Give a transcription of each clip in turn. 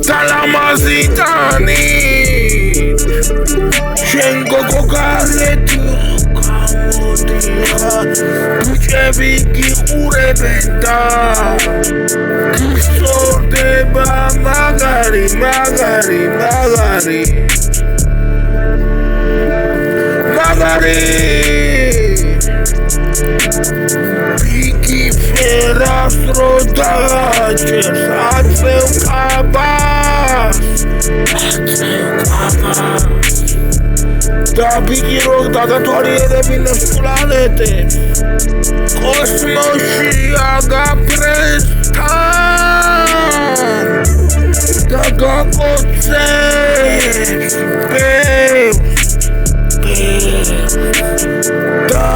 და ლამაზი ტანით შენ გოგო გარეთ ბუჭები გიყურებენ და გისწორდება მაგარი ბიგი ფერას რო დაჭერს აწევ ყაბას და ბიგი რო დაგათვალიერებინებს პლანეტებს კოსმოსში აგაფრეს თან და გაკოცებს და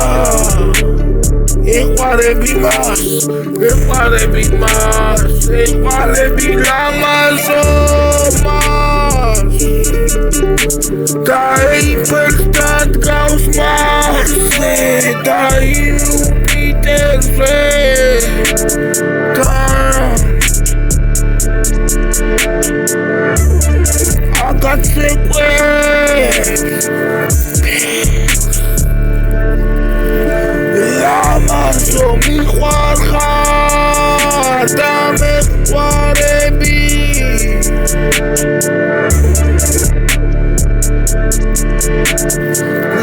ეყარები ლამაზომას და ეიფელთან გავს მარსზე და იუპიტერზე და აგაცეკვებს ლამაზო მიყვარხარ და მეყვარები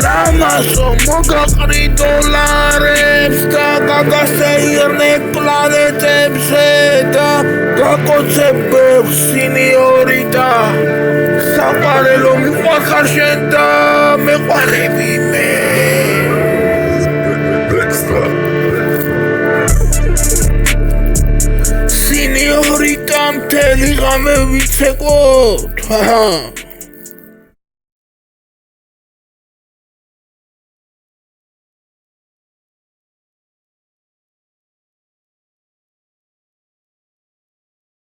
ლამაზო მოგაყრი დოლარებს და გაგასეირნე პლანეტებზე და გაკოცებ ბევრს სინიორიტა საყარელო მიყვარხარ შენ და მეყვარები მე სინიორიტა მთელი ღამე ვიცეკოთ